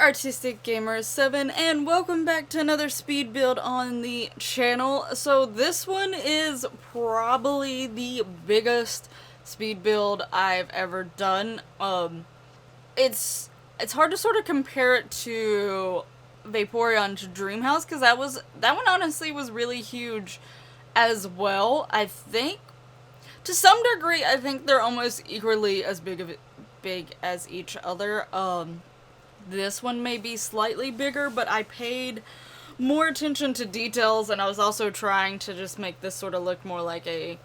Artistic Gamer 7, and welcome back to another speed build on the channel. So this one is probably the biggest speed build I've ever done. It's hard to sort of compare it to Vaporeon's Dream House, because that one honestly was really huge as well. I think to some degree I think they're almost equally as big as each other. This one may be slightly bigger, but I paid more attention to details, and I was also trying to just make this sort of look more like a,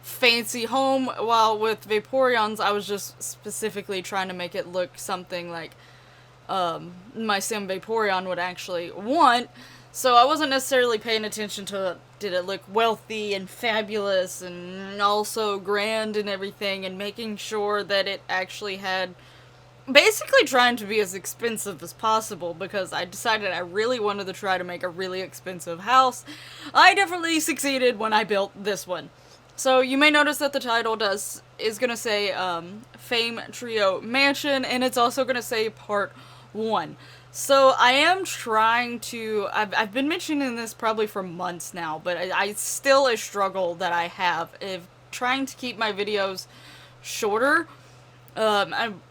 fancy home, while with Vaporeon's, I was just specifically trying to make it look something like, my sim Vaporeon would actually want. So I wasn't necessarily paying attention to, did it look wealthy and fabulous and also grand and everything, and making sure that it actually had, basically trying to be as expensive as possible, because I decided I really wanted to try to make a really expensive house. I definitely succeeded when I built this one. So you may notice that the title is gonna say Fame Trio Mansion, and it's also gonna say Part 1. So I am trying to, I've been mentioning this probably for months now, but I still a struggle that I have of trying to keep my videos shorter. I'm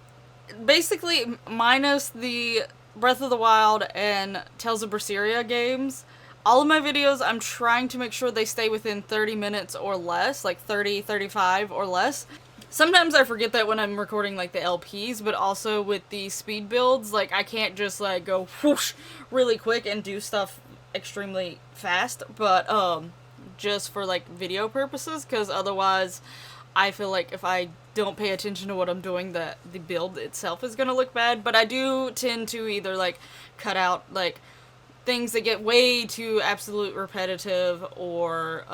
basically, minus the Breath of the Wild and Tales of Berseria games, all of my videos, I'm trying to make sure they stay within 30 minutes or less, like 30, 35 or less. Sometimes I forget that when I'm recording, like, the LPs, but also with the speed builds, like, I can't just, like, go whoosh really quick and do stuff extremely fast, but, just for, like, video purposes, because otherwise I feel like if I don't pay attention to what I'm doing, the build itself is gonna look bad. But I do tend to either, like, cut out, like, things that get way too absolute repetitive, or,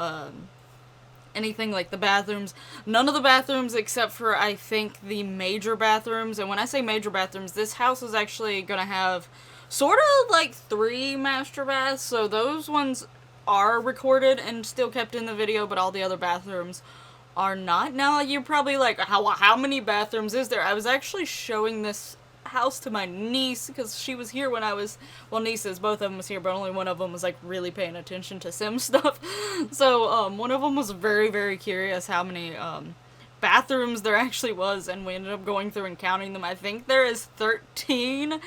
anything like the bathrooms. None of the bathrooms except for, I think, the major bathrooms. And when I say major bathrooms, this house is actually gonna have sort of, like, 3 master baths, so those ones are recorded and still kept in the video, but all the other bathrooms are not. Now, you're probably like, how many bathrooms is there? I was actually showing this house to my niece, because she was here when I was, well, nieces, both of them was here, but only one of them was, like, really paying attention to sim stuff. So, one of them was very, very curious how many, bathrooms there actually was, and we ended up going through and counting them. I think there is 13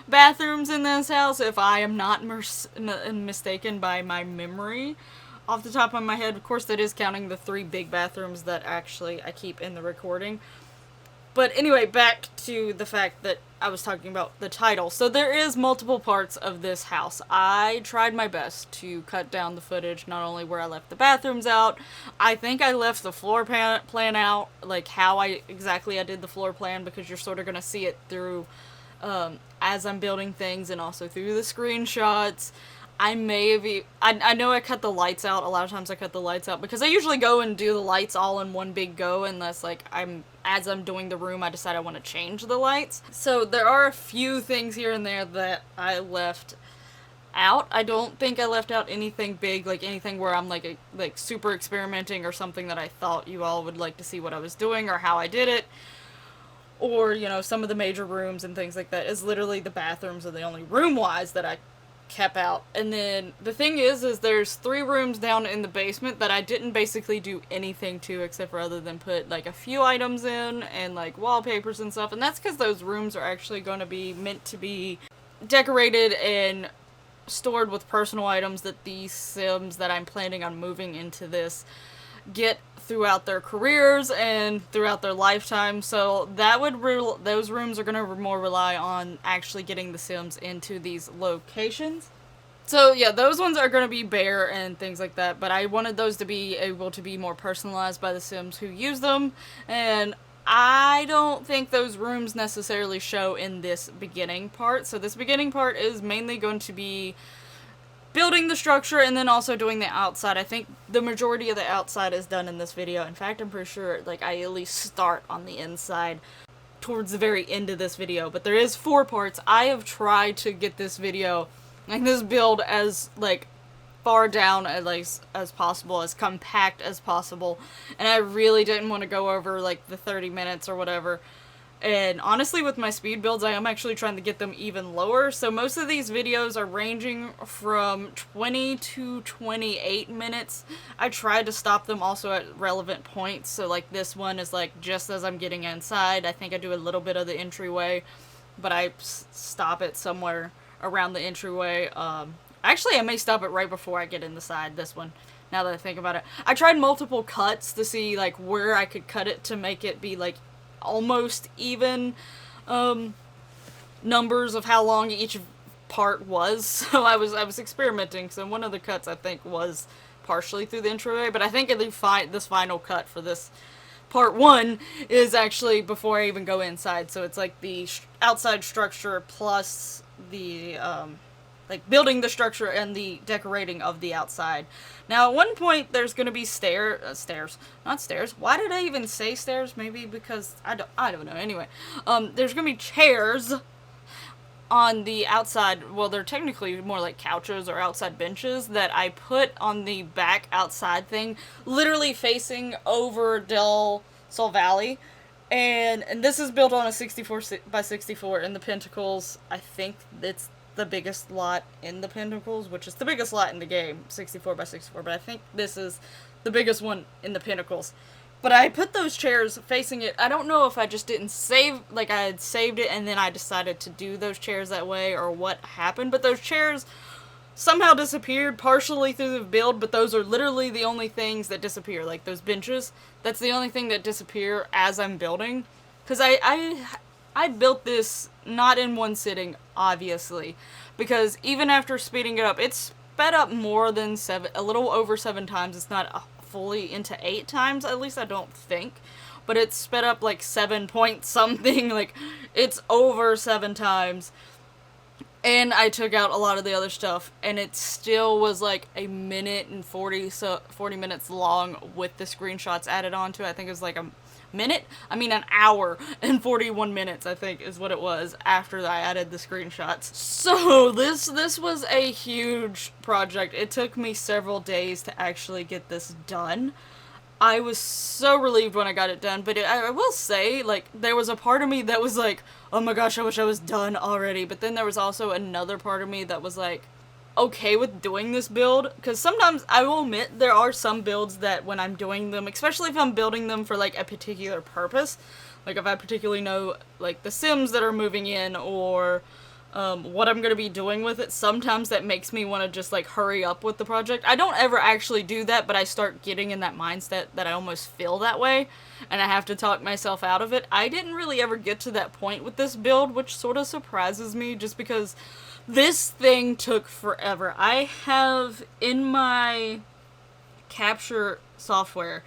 bathrooms in this house, if I am not mistaken by my memory off the top of my head. Of course, that is counting the 3 big bathrooms that actually I keep in the recording. But anyway, back to the fact that I was talking about the title. So there is multiple parts of this house. I tried my best to cut down the footage, not only where I left the bathrooms out, I think I left the floor plan out, like how exactly I did the floor plan, because you're sort of going to see it through, as I'm building things, and also through the screenshots. I may have, I know I cut the lights out. A lot of times I cut the lights out because I usually go and do the lights all in one big go, unless, like, as I'm doing the room, I decide I want to change the lights. So there are a few things here and there that I left out. I don't think I left out anything big, like anything where I'm like super experimenting, or something that I thought you all would like to see what I was doing or how I did it. Or, you know, some of the major rooms and things like that. Is literally the bathrooms are the only room-wise that I kept out. And then the thing is there's 3 rooms down in the basement that I didn't basically do anything to, except for other than put, like, a few items in and, like, wallpapers and stuff. And that's because those rooms are actually going to be meant to be decorated and stored with personal items that these sims that I'm planning on moving into this get throughout their careers and throughout their lifetime. So that would those rooms are going to more rely on actually getting the sims into these locations. So yeah, those ones are going to be bare and things like that, but I wanted those to be able to be more personalized by the sims who use them, and I don't think those rooms necessarily show in this beginning part. So this beginning part is mainly going to be building the structure and then also doing the outside. I think the majority of the outside is done in this video. In fact, I'm pretty sure, like, I at least start on the inside towards the very end of this video. But there is 4 parts. I have tried to get this video, like, this build, as, like, far down as possible, as compact as possible. And I really didn't want to go over, like, the 30 minutes or whatever. And honestly, with my speed builds, I am actually trying to get them even lower. So most of these videos are ranging from 20 to 28 minutes. I tried to stop them also at relevant points. So like this one is like just as I'm getting inside. I think I do a little bit of the entryway, but I stop it somewhere around the entryway. Actually, I may stop it right before I get inside this one. Now that I think about it, I tried multiple cuts to see like where I could cut it to make it be like almost even numbers of how long each part was. So I was experimenting. So one of the cuts I think was partially through the entryway, but I think this final cut for this part 1 is actually before I even go inside. So it's like the outside structure plus the like building the structure and the decorating of the outside. Now at one point there's going to be stairs, not stairs. Why did I even say stairs? Maybe because I don't know. Anyway, there's going to be chairs on the outside. Well, they're technically more like couches or outside benches that I put on the back outside thing, literally facing over Del Sol Valley. And this is built on a 64 by 64 in the Pentacles. I think it's the biggest lot in the Pentacles, which is the biggest lot in the game, 64 by 64, but I think this is the biggest one in the Pentacles. But I put those chairs facing it. I don't know if I just didn't save, like I had saved it and then I decided to do those chairs that way or what happened, but those chairs somehow disappeared partially through the build, but those are literally the only things that disappear, like those benches. That's the only thing that disappear as I'm building, because I built this not in one sitting, obviously, because even after speeding it up, it's sped up more than a little over 7 times. It's not fully into 8 times, at least I don't think, but it's sped up like 7 point something, like it's over 7 times. And I took out a lot of the other stuff, and it still was like a minute and 40 minutes long with the screenshots added onto it. I think it was like an hour and 41 minutes, I think, is what it was after I added the screenshots. So this was a huge project. It took me several days to actually get this done. I was so relieved when I got it done, but I will say, like, there was a part of me that was like, oh my gosh, I wish I was done already, but then there was also another part of me that was like, okay with doing this build, because sometimes, I will admit, there are some builds that when I'm doing them, especially if I'm building them for, like, a particular purpose, like, if I particularly know, like, the Sims that are moving in, or what I'm going to be doing with it, sometimes that makes me want to just, like, hurry up with the project. I don't ever actually do that, but I start getting in that mindset that I almost feel that way, and I have to talk myself out of it. I didn't really ever get to that point with this build, which sort of surprises me, just because this thing took forever. I have in my capture software,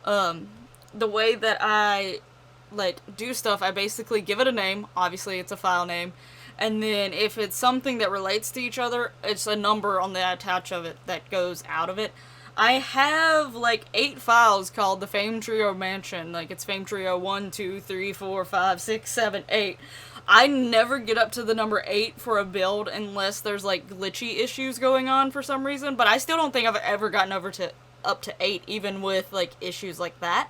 the way that I, like, do stuff, I basically give it a name. Obviously, it's a file name. And then if it's something that relates to each other, it's a number on the attach of it that goes out of it. I have, like, 8 files called the Fame Trio Mansion. Like, it's Fame Trio 1, 2, 3, 4, 5, 6, 7, 8. I never get up to the number 8 for a build unless there's, like, glitchy issues going on for some reason. But I still don't think I've ever gotten up to 8, even with, like, issues like that.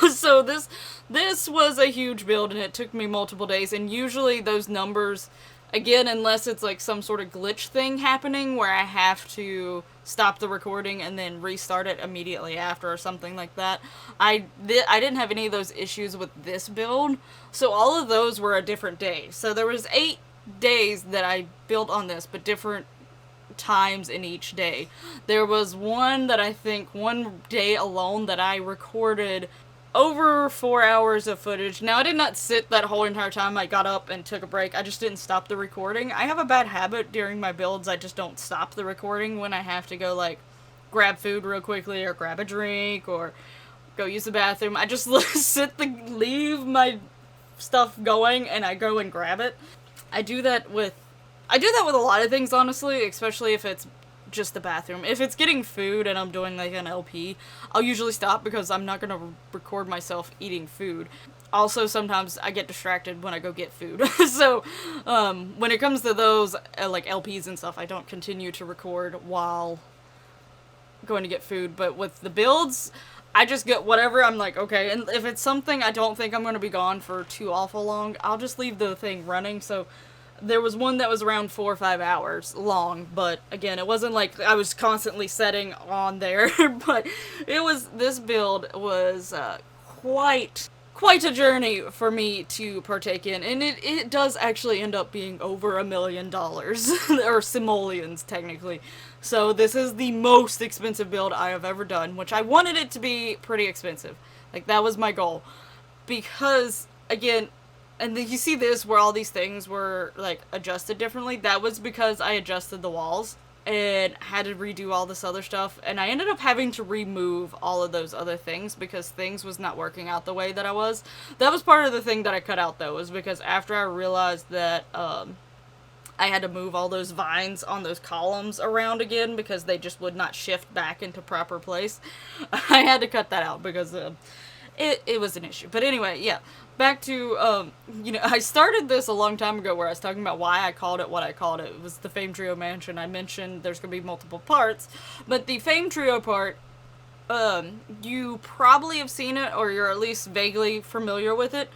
So this was a huge build, and it took me multiple days, and usually those numbers, again, unless it's like some sort of glitch thing happening where I have to stop the recording and then restart it immediately after or something like that, I didn't have any of those issues with this build, so all of those were a different day. So there was 8 days that I built on this, but different times in each day. There was one that I think one day alone that I recorded over 4 hours of footage. Now, I did not sit that whole entire time. I got up and took a break. I just didn't stop the recording. I have a bad habit during my builds. I just don't stop the recording when I have to go, like, grab food real quickly or grab a drink or go use the bathroom. I just leave my stuff going and I go and grab it. I do that with a lot of things, honestly, especially if it's just the bathroom. If it's getting food and I'm doing, like, an LP, I'll usually stop because I'm not gonna record myself eating food. Also, sometimes I get distracted when I go get food. So, when it comes to those, like, LPs and stuff, I don't continue to record while going to get food. But with the builds, I just get whatever. I'm like, okay, and if it's something I don't think I'm going to be gone for too awful long, I'll just leave the thing running. So there was one that was around 4 or 5 hours long, but again, it wasn't like I was constantly setting on there. But this build was quite a journey for me to partake in, and it does actually end up being over $1 million, or simoleons technically. So this is the most expensive build I have ever done, which I wanted it to be pretty expensive. Like, that was my goal. Because, again, and then you see this where all these things were, like, adjusted differently. That was because I adjusted the walls and had to redo all this other stuff, and I ended up having to remove all of those other things because things was not working out the way that I was. That was part of the thing that I cut out, though, was because after I realized that I had to move all those vines on those columns around again because they just would not shift back into proper place, I had to cut that out because it was an issue. But anyway, yeah, back to, I started this a long time ago where I was talking about why I called it what I called it. It was the Fame Trio Mansion. I mentioned there's going to be multiple parts, but the Fame Trio part, you probably have seen it, or you're at least vaguely familiar with it.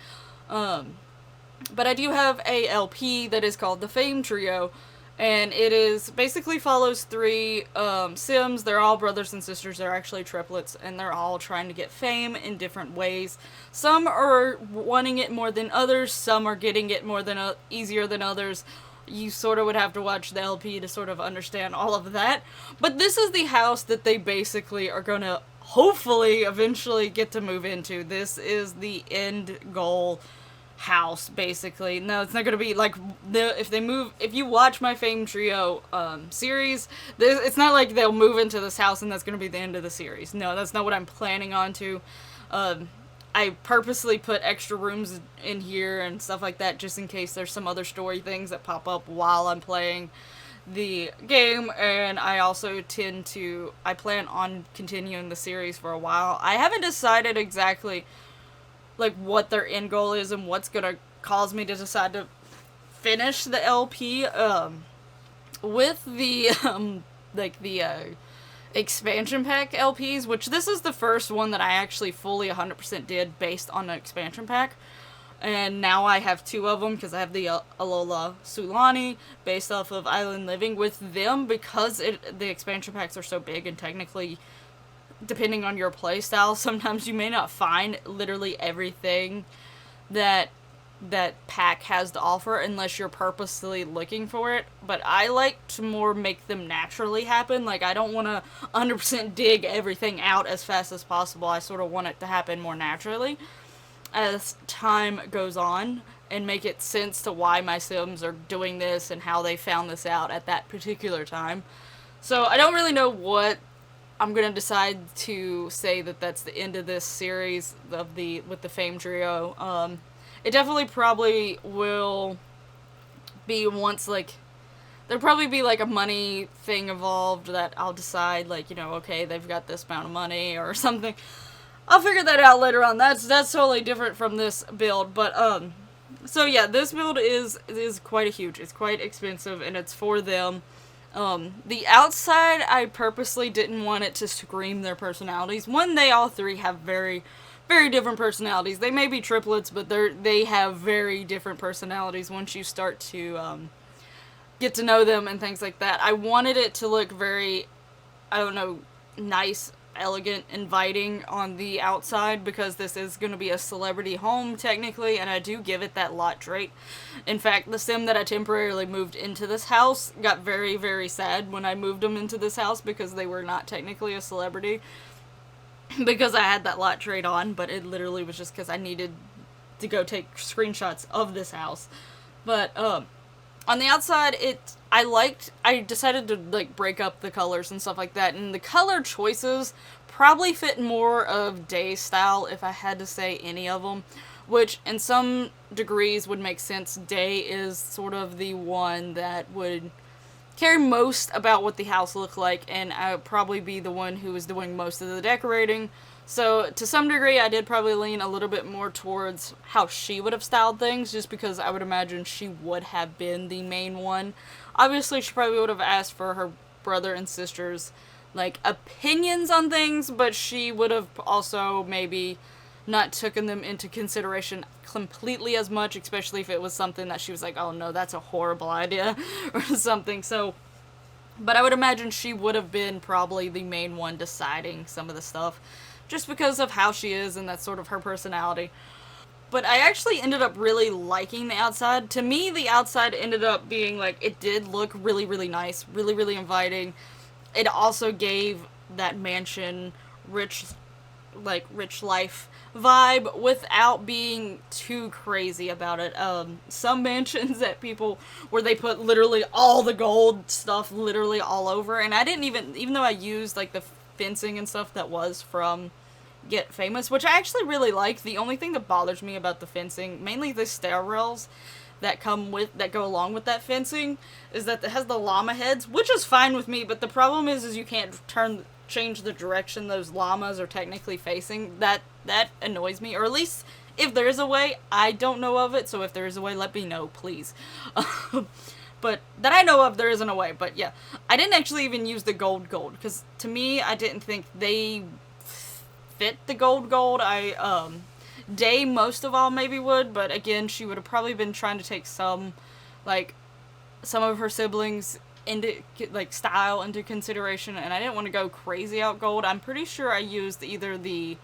But I do have a LP that is called the Fame Trio, and it is basically follows three Sims. They're all brothers and sisters. They're actually triplets, and they're all trying to get fame in different ways. Some are wanting it more than others. Some are getting it more than easier than others. You sort of would have to watch the LP to sort of understand all of that. But this is the house that they basically are going to hopefully eventually get to move into. This is the end goal house, basically. No, it's not gonna be like if you watch my Fame Trio series, it's not like they'll move into this house and that's gonna be the end of the series. No, that's not what I'm planning on to. I purposely put extra rooms in here and stuff like that just in case there's some other story things that pop up while I'm playing the game, and I also I plan on continuing the series for a while. I haven't decided exactly like what their end goal is and what's gonna cause me to decide to finish the LP with the expansion pack LPs, which this is the first one that I actually fully 100% did based on the expansion pack. And now I have two of them because I have the Alola Sulani based off of Island Living with them because the expansion packs are so big, and technically depending on your playstyle, sometimes you may not find literally everything that pack has to offer unless you're purposely looking for it. But I like to more make them naturally happen. Like, I don't want to 100% dig everything out as fast as possible. I sort of want it to happen more naturally as time goes on and make it sense to why my Sims are doing this and how they found this out at that particular time. So I don't really know what I'm gonna decide to say that that's the end of this series with the Fame Trio. It definitely probably will be once, like, there'll probably be like a money thing involved that I'll decide, like, okay, they've got this amount of money or something. I'll figure that out later on. That's totally different from this build, but so yeah, this build is quite huge. It's quite expensive, and it's for them. The outside, I purposely didn't want it to scream their personalities. One, they all three have very, very different personalities. They may be triplets, but they have very different personalities once you start to get to know them and things like that. I wanted it to look very, I don't know, nice, elegant, inviting on the outside because this is going to be a celebrity home technically, and I do give it that lot trait. In fact, the Sim that I temporarily moved into this house got very, very sad when I moved them into this house because they were not technically a celebrity because I had that lot trait on, but it literally was just because I needed to go take screenshots of this house. But on the outside, I decided to, like, break up the colors and stuff like that, and the color choices probably fit more of Day's style if I had to say any of them, which in some degrees would make sense. Day is sort of the one that would care most about what the house looked like, and I would probably be the one who was doing most of the decorating. So, to some degree, I did probably lean a little bit more towards how she would have styled things, just because I would imagine she would have been the main one. Obviously, she probably would have asked for her brother and sister's like, opinions on things, but she would have also maybe not taken them into consideration completely as much, especially if it was something that she was like, oh no, that's a horrible idea, or something. So, but I would imagine she would have been probably the main one deciding some of the stuff, just because of how she is and that's sort of her personality. But I actually ended up really liking the outside. To me, the outside ended up being like, it did look really, really nice, really, really inviting. It also gave that mansion rich life vibe without being too crazy about it. Some mansions that people, where they put literally all the gold stuff literally all over, and I didn't even though I used like the fencing and stuff that was from Get Famous, which I actually really like. The only thing that bothers me about the fencing, mainly the stair rails that go along with that fencing, is that it has the llama heads, which is fine with me, but the problem is you can't change the direction those llamas are technically facing. That annoys me, or at least if there is a way, I don't know of it, so if there is a way, let me know, please. But that I know of, there isn't a way. But yeah, I didn't actually even use the gold, because to me, I didn't think they fit the gold. Day most of all maybe would, but again, she would have probably been trying to take some of her siblings into like style into consideration, and I didn't want to go crazy out gold. I'm pretty sure I used either the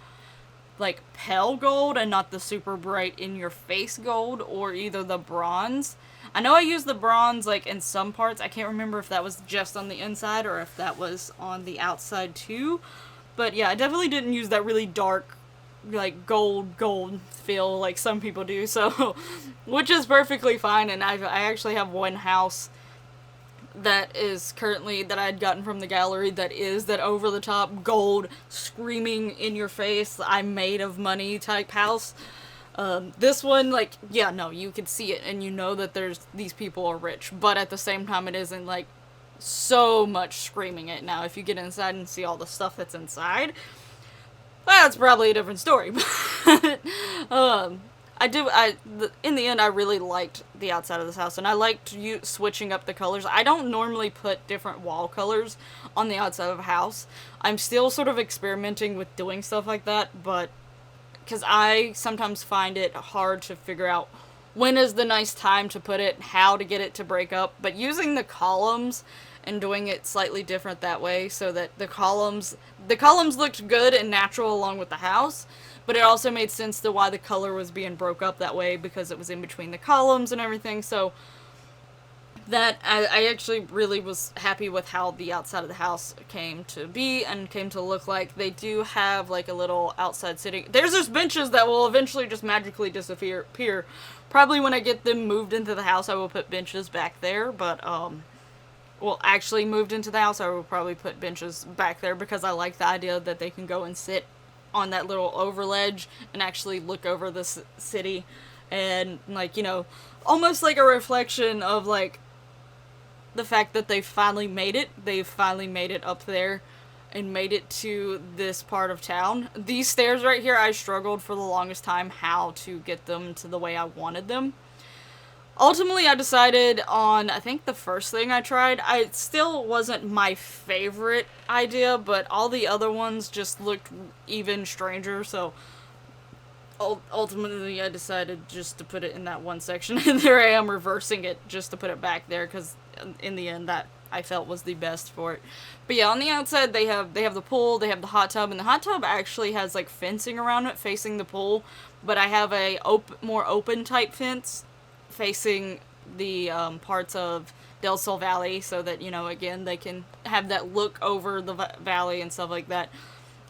like pale gold and not the super bright in your face gold, or either the bronze. I know I used the bronze like in some parts. I can't remember if that was just on the inside or if that was on the outside too. But yeah, I definitely didn't use that really dark, like, gold feel like some people do, so, which is perfectly fine, and I actually have one house that is currently, that I had gotten from the gallery, that is that over-the-top gold, screaming in your face, I'm made of money type house. This one, like, yeah, no, you can see it, and you know that these people are rich, but at the same time, it isn't, like, so much screaming it. Now, if you get inside and see all the stuff that's inside, that's probably a different story. But in the end, I really liked the outside of this house, and I liked switching up the colors. I don't normally put different wall colors on the outside of a house. I'm still sort of experimenting with doing stuff like that, but because I sometimes find it hard to figure out when is the nice time to put it, how to get it to break up. But using the columns and doing it slightly different that way, so that the columns looked good and natural along with the house, but it also made sense to why the color was being broke up that way, because it was in between the columns and everything. So that I actually really was happy with how the outside of the house came to be and came to look like. They do have like a little outside sitting. There's those benches that will eventually just magically disappear. Probably when I get them moved into the house, I will put benches back there, but actually moved into the house, I will probably put benches back there, because I like the idea that they can go and sit on that little overledge and actually look over the city, and, like, you know, almost like a reflection of, like, the fact that they've finally made it. They've finally made it up there and made it to this part of town. These stairs right here, I struggled for the longest time how to get them to the way I wanted them. Ultimately, I decided on, I think the first thing I tried, it still wasn't my favorite idea, but all the other ones just looked even stranger, so ultimately I decided just to put it in that one section, and there I am reversing it just to put it back there, because in the end that I felt was the best for it. But yeah, on the outside they have the pool, they have the hot tub, and the hot tub actually has like fencing around it facing the pool, but I have a more open type fence facing the parts of Del Sol Valley, so that, you know, again, they can have that look over the valley and stuff like that.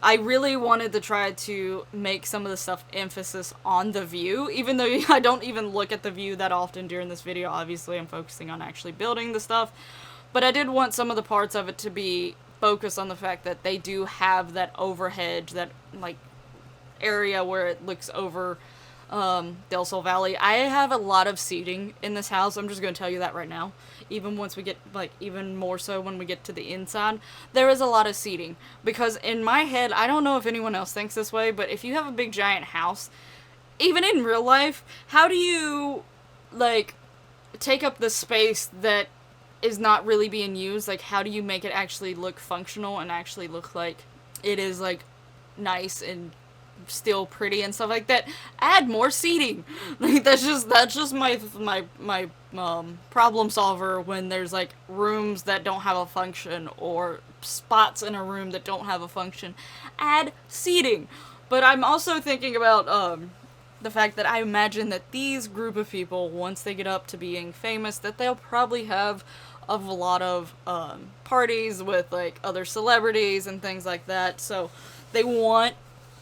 I really wanted to try to make some of the stuff emphasis on the view, even though I don't even look at the view that often during this video. Obviously, I'm focusing on actually building the stuff, but I did want some of the parts of it to be focused on the fact that they do have that overhedge, that, like, area where it looks over Del Sol Valley. I have a lot of seating in this house. I'm just going to tell you that right now. Even once we get, like, even more so when we get to the inside, there is a lot of seating. Because in my head, I don't know if anyone else thinks this way, but if you have a big giant house, even in real life, how do you, like, take up the space that is not really being used. Like, how do you make it actually look functional and actually look like it is, like, nice and still pretty and stuff like that? Add more seating. Like, that's just my problem solver when there's, like, rooms that don't have a function or spots in a room that don't have a function. Add seating. But I'm also thinking about the fact that I imagine that these group of people, once they get up to being famous, that they'll probably have a lot of parties with, like, other celebrities and things like that. So they want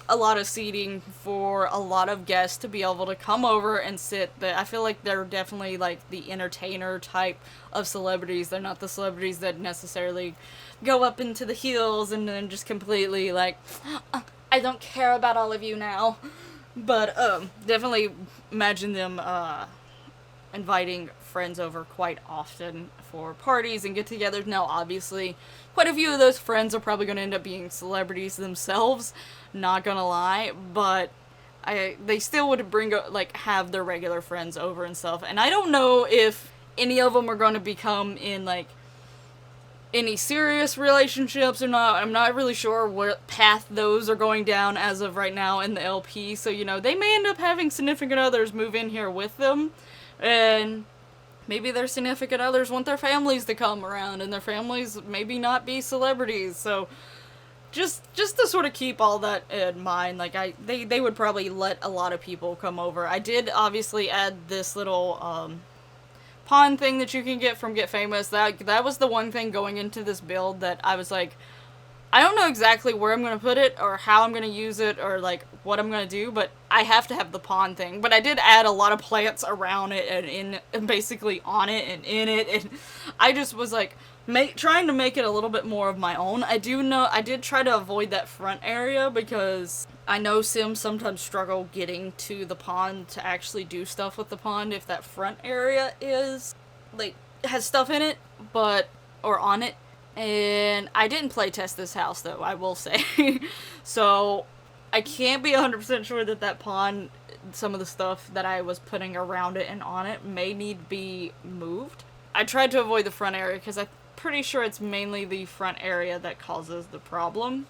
a lot of seating for a lot of guests to be able to come over and sit. I feel like they're definitely, like, the entertainer type of celebrities. They're not the celebrities that necessarily go up into the hills and then just completely, like, I don't care about all of you now. But, definitely imagine them, inviting friends over quite often for parties and get-togethers. Now, obviously, quite a few of those friends are probably going to end up being celebrities themselves, not gonna lie, but they still would have their regular friends over and stuff. And I don't know if any of them are going to become in, like, any serious relationships or not. I'm not really sure what path those are going down as of right now in the LP. So, you know, they may end up having significant others move in here with them. And maybe their significant others want their families to come around, and their families maybe not be celebrities. So just to sort of keep all that in mind, like, they would probably let a lot of people come over. I did obviously add this little pawn thing that you can get from Get Famous. That was the one thing going into this build that I was like, I don't know exactly where I'm going to put it or how I'm going to use it or, like, what I'm going to do, but I have to have the pawn thing. But I did add a lot of plants around it and basically on it and in it, and I just was like trying to make it a little bit more of my own. I did try to avoid that front area because I know Sims sometimes struggle getting to the pond to actually do stuff with the pond if that front area is, like, has stuff in it, or on it. And I didn't playtest this house, though, I will say. So I can't be 100% sure that pond, some of the stuff that I was putting around it and on it, may need to be moved. I tried to avoid the front area because I'm pretty sure it's mainly the front area that causes the problem.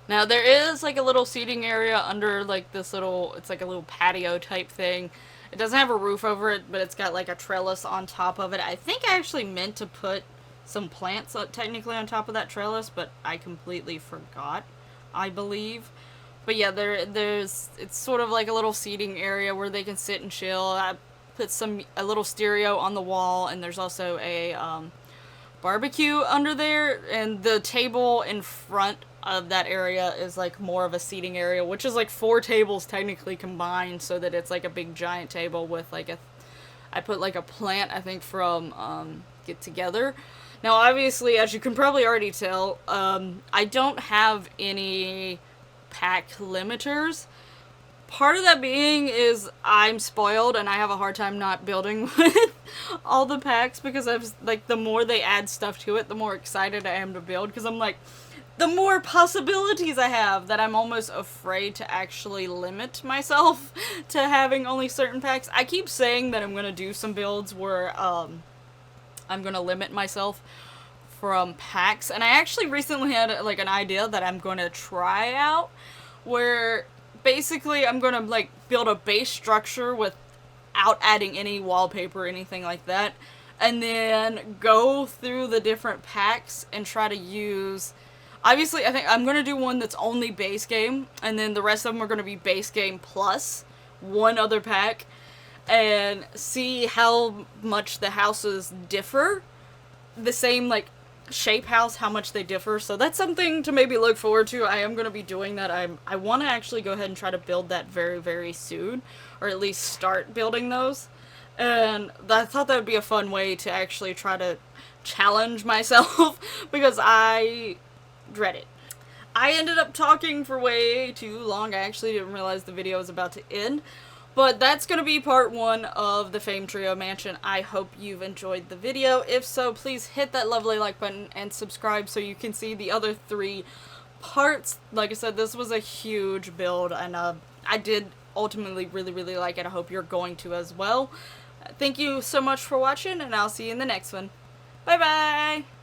Now, there is, like, a little seating area under, like, this little, it's like a little patio type thing. It doesn't have a roof over it, but it's got, like, a trellis on top of it. I think I actually meant to put some plants technically on top of that trellis, but I completely forgot, I believe. But yeah, it's sort of like a little seating area where they can sit and chill. I put a little stereo on the wall, and there's also a barbecue under there, and the table in front of that area is, like, more of a seating area, which is, like, 4 tables technically combined, so that it's, like, a big giant table with, like, I put, like, a plant, I think, from Get Together. Now, obviously, as you can probably already tell, I don't have any pack limiters. Part of that being is I'm spoiled and I have a hard time not building with all the packs because the more they add stuff to it, the more excited I am to build, because I'm like, the more possibilities I have, that I'm almost afraid to actually limit myself to having only certain packs. I keep saying that I'm going to do some builds where I'm going to limit myself from packs, and I actually recently had, like, an idea that I'm going to try out, where basically I'm going to, like, build a base structure without adding any wallpaper or anything like that, and then go through the different packs and try to use, obviously I think I'm going to do one that's only base game, and then the rest of them are going to be base game plus one other pack, and see how much the houses differ. The same, like, shape house, how much they differ. So that's something to maybe look forward to. I am going to be doing that. I want to actually go ahead and try to build that very, very soon, or at least start building those. And I thought that would be a fun way to actually try to challenge myself because I dread it. I ended up talking for way too long. I actually didn't realize the video was about to end. But that's going to be part 1 of the Fame Trio Mansion. I hope you've enjoyed the video. If so, please hit that lovely like button and subscribe so you can see the other 3 parts. Like I said, this was a huge build, and I did ultimately really, really like it. I hope you're going to as well. Thank you so much for watching, and I'll see you in the next one. Bye bye!